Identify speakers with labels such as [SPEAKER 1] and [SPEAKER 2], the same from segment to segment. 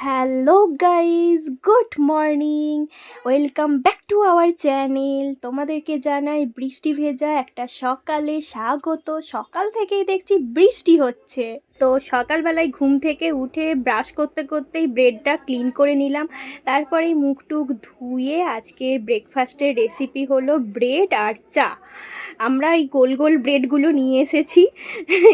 [SPEAKER 1] Hello guys, good morning, welcome back to our channel. তোমাদেরকে জানাই বৃষ্টি ভেজা একটা সকালে স্বাগত। সকাল থেকেই দেখছি বৃষ্টি হচ্ছে, তো সকালবেলায় ঘুম থেকে উঠে ব্রাশ করতে করতেই ব্রেডটা ক্লিন করে নিলাম। তারপরেই মুখ টুক ধুয়ে আজকের ব্রেকফাস্টের রেসিপি হলো ব্রেড আর চা। আমরা এই গোল গোল ব্রেডগুলো নিয়ে এসেছি,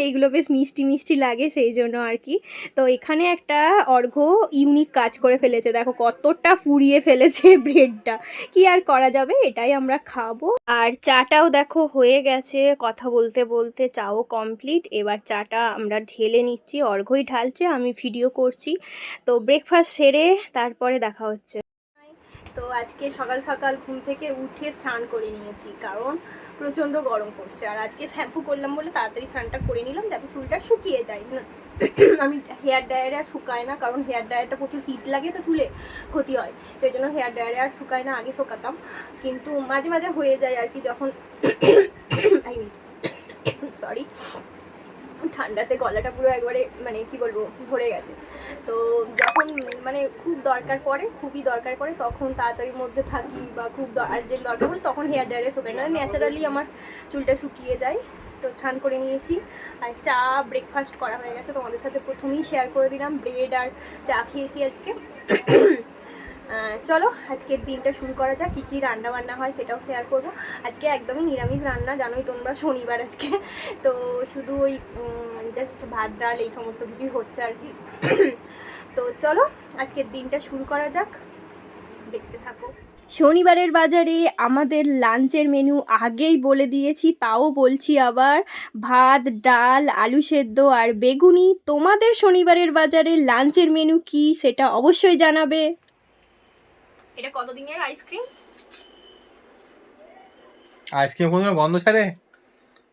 [SPEAKER 1] এগুলো বেশ মিষ্টি মিষ্টি লাগে সেই জন্য আর কি। তো এখানে একটা অর্ঘ্য ইউনিক কাজ করে ফেলেছে, দেখো কতটা ফুরিয়ে ফেলেছে ব্রেডটা। কি আর করা যাবে, এটাই আমরা খাবো। আর চাটাও দেখো হয়ে গেছে, কথা বলতে বলতে চাও কমপ্লিট। এবার চাটা আমরা ঢেলে নিচ্ছি, অর্ঘ্যই ঢালছে, আমি ভিডিও করছি। তো ব্রেকফাস্ট সেরে তারপরে দেখা হচ্ছে। তো আজকে সকাল সকাল ঘুম থেকে উঠে স্নান করে নিয়েছি, কারণ প্রচণ্ড গরম পড়ছে। আর আজকে শ্যাম্পু করলাম বলে তাড়াতাড়ি স্নানটা করে নিলাম, যাতে চুলটা শুকিয়ে যায় না। আমি হেয়ার ড্রায়ারে আর শুকায় না, কারণ হেয়ার ড্রায়ারটা প্রচুর হিট লাগে, তো চুলে ক্ষতি হয়, সেই জন্য হেয়ার ড্রায়ারে আর শুকায় না। আগে শুকাতাম, কিন্তু মাঝে মাঝে হয়ে যায় আর কি, যখন সরি, ঠান্ডাতে গলাটা পুরো একবারে মানে কি বলবো ধরে গেছে। তো যখন মানে খুব দরকার পড়ে, খুবই দরকার পড়ে, তখন তাড়াতাড়ির মধ্যে থাকি বা খুব আর্জেন্ট দরকার হলে তখন হেয়ার ড্রায়ারে শুকায় না, ন্যাচারালি আমার চুলটা শুকিয়ে যায়। তো স্নান করে নিয়েছি আর চা ব্রেকফাস্ট করা হয়ে গেছে, তোমাদের সাথে প্রথমেই শেয়ার করে দিলাম ব্রেড আর চা খেয়েছি আজকে। চলো আজকের দিনটা শুরু করা যাক, কী কী রান্না বান্না হয় সেটাও শেয়ার করবো। আজকে একদমই নিরামিষ রান্না, জানোই তোমরা শনিবার আজকে, তো শুধু ওই জাস্ট ভাত ডাল এই সমস্ত কিছুই হচ্ছে আর কি। তো চলো আজকের দিনটা শুরু করা যাক, দেখতে থাকো। শনিবারের বাজারে আমাদের লাঞ্চের মেনু আগেই বলে দিয়েছি, তাও বলছি আবার, ভাত ডাল আলু সেদ্ধ আর বেগুনি। তোমাদের শনিবারের বাজারে লাঞ্চের মেনু কি সেটা অবশ্যই জানাবে। এটা কতদিনের আইসক্রিম?
[SPEAKER 2] আইসক্রিম কোনো গন্ধ ছাড়ে?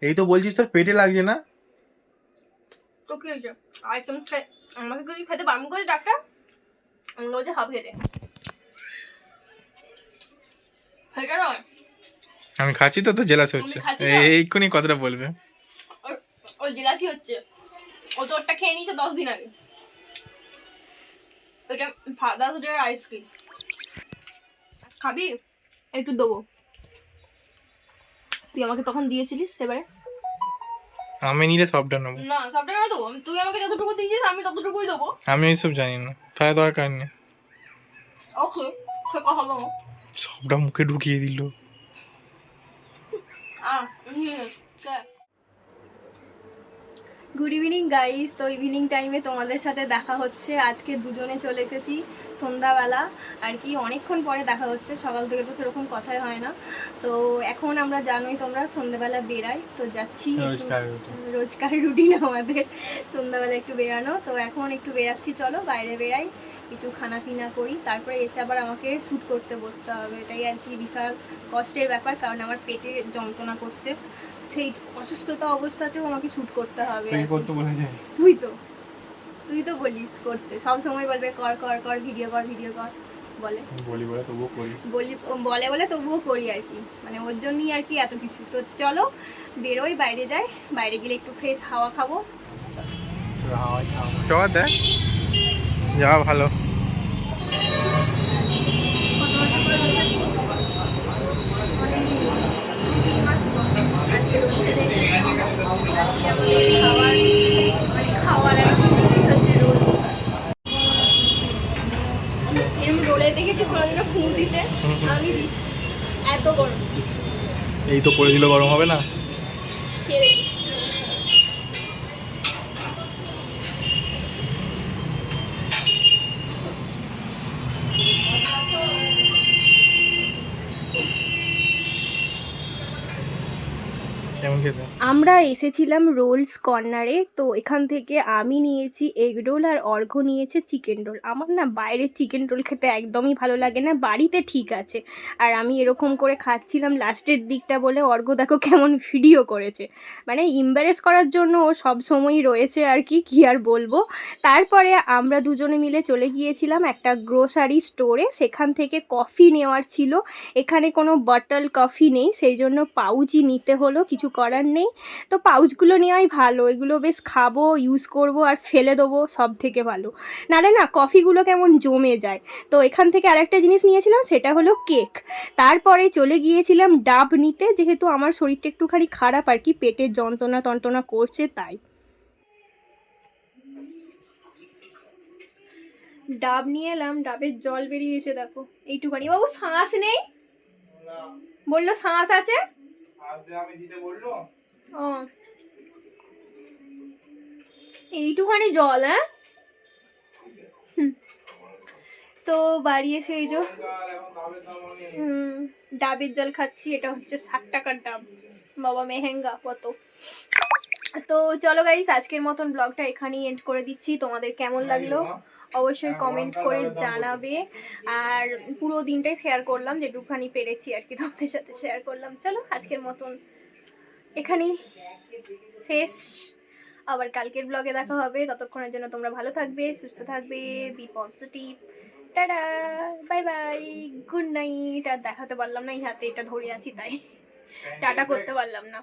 [SPEAKER 2] এই তো বলছিস তোর পেটে লাগছে না?
[SPEAKER 1] তো কি হয়েছে? আইসক্রিম আমাকে যদি খেতে বারণ করে ডাক্তার, আমি বলছি হাফ খেতে, সেটা নয়।
[SPEAKER 2] আমি খাচ্ছি তো, তো জেলাস হচ্ছে। এইক্ষুনি কথাটা বলবে।
[SPEAKER 1] ওই জেলাসি হচ্ছে, ও তো ওটা খেয়ে নিয়েছে 10 দিন আগে। এটা ফাদার্স ডে আইসক্রিম, খাবি? একটু দেবো, তুই আমাকে তখন দিয়েছিলিস এবারে।
[SPEAKER 2] আমি নিলে সবটা নেবো
[SPEAKER 1] না, সবটা না দেবো, তুই আমাকে যতটুকু দিয়েছিস আমি ততটুকুই দেবো।
[SPEAKER 2] আমি এইসব জানি না, তাই দরকার নেই।
[SPEAKER 1] ওকে, সে কথা বলো।
[SPEAKER 2] সবটা মুখে ঢুকিয়ে দিল।
[SPEAKER 1] Good evening guys. তো ইভিনিং টাইমে তোমাদের সাথে দেখা হচ্ছে, আজকে দুজনে চলে এসেছি সন্ধ্যাবেলা আর কি, অনেকক্ষণ পরে দেখা হচ্ছে, সকাল থেকে তো সেরকম কথাই হয় না। তো এখন আমরা জানোই তোমরা সন্ধ্যাবেলা বেরাই, তো যাচ্ছি, রোজকার রুটিন আমাদের সন্ধ্যাবেলা একটু বেরানো। তো এখন একটু বেরাচ্ছি, চলো বাইরে বেরাই, কিছু খানা পিনা করি, তারপরে এসে আবার আমাকে শ্যুট করতে বসতে হবে। এটাই আর কি বিশাল কষ্টের ব্যাপার, কারণ আমার পেটে যন্ত্রণা করছে, সেই অসুস্থতা অবস্থাতেও আমাকে শ্যুট করতে হবে। তুই তো বলিস করতে, সব সময় বলবে কর কর কর, ভিডিও কর ভিডিও কর, বলে বলে বলে তবুও করি আর কি, মানে ওর জন্যই আর কি এত কিছু। তো চলো বেরোই, বাইরে যাই, বাইরে গেলে একটু ফ্রেশ হাওয়া খাবো।
[SPEAKER 2] চল দেখ, যা ভালো।
[SPEAKER 1] আজকে আমাদের খাবার মানে খাওয়ার একটা জিনিস হচ্ছে রোল। এরকম রোলে দেখেছিস কোনোদিনও ফু দিতে? আমি দিচ্ছি, এত গরম।
[SPEAKER 2] এই তো করে দিল, গরম হবে না?
[SPEAKER 1] কে দেখেছিস? আমরা এসেছিলাম রোলস কর্নারে, তো এখান থেকে আমি নিয়েছি এগ রোল আর অর্ঘ্য নিয়েছে চিকেন রোল। আমার না বাইরের চিকেন রোল খেতে একদমই ভালো লাগে না, বাড়িতে ঠিক আছে। আর আমি এরকম করে খাচ্ছিলাম লাস্টের দিকটা বলে অর্ঘ্য দেখো কেমন ভিডিও করেছে, মানে ইম্বারেস করার জন্য ও সব সময়ই রয়েছে আর কি, কি আর বলবো। তারপরে আমরা দুজনে মিলে চলে গিয়েছিলাম একটা গ্রোসারি স্টোরে, সেখান থেকে কফি নেওয়ার ছিল। এখানে কোনো বটল কফি নেই, সেই জন্য পাউচই নিতে হলো। কিছু করার নেই। তো পাউচগুলো নেওয়াই ভালো, এগুলো বেশ খাবো, ইউজ করব আর ফেলে দেবো, সব থেকে ভালো। নাহলে না কফিগুলো কেমন জমে যায়। তো এখান থেকে আরেকটা জিনিস নিয়েছিলাম, সেটা হলো কেক। তারপরে চলে গিয়েছিলাম ডাব নিতে, যেহেতু আমার শরীরটা একটুখানি খারাপ আর কি, পেটের যন্ত্রণা টন্ত্রণা করছে তাই। ডাব নিয়ে এলাম, ডাবের জল বেরিয়েছে দেখো এইটুখানি। বাবু শাঁস নেই? বললো শাঁস আছে। ও এইটুখানি জল, হ্যাঁ। তো বাড়ি এসে এই যে ডাবের জল খাচ্ছি। এটা হচ্ছে 60 টাকার ডাব, বাবা মেহেঙ্গা কত। তো চলো গাইস, আজকের মতন ব্লগটা এখানেই এন্ড করে দিচ্ছি। তোমাদের কেমন লাগলো অবশ্যই কমেন্ট করে জানাবে। আর পুরো দিনটাই শেয়ার করলাম, যেটুকুখানি পেরেছি আর কি তোমাদের সাথে শেয়ার করলাম। চলো আজকের মতন এখানেই শেষ, আবার কালকের ব্লগে দেখা হবে। ততক্ষণের জন্য তোমরা ভালো থাকবে, সুস্থ থাকবে, be positive. Tata, bye bye, good night. আর দেখাতে পারলাম না, এই হাতে এটা ধরে আছি তাই টাটা করতে পারলাম না।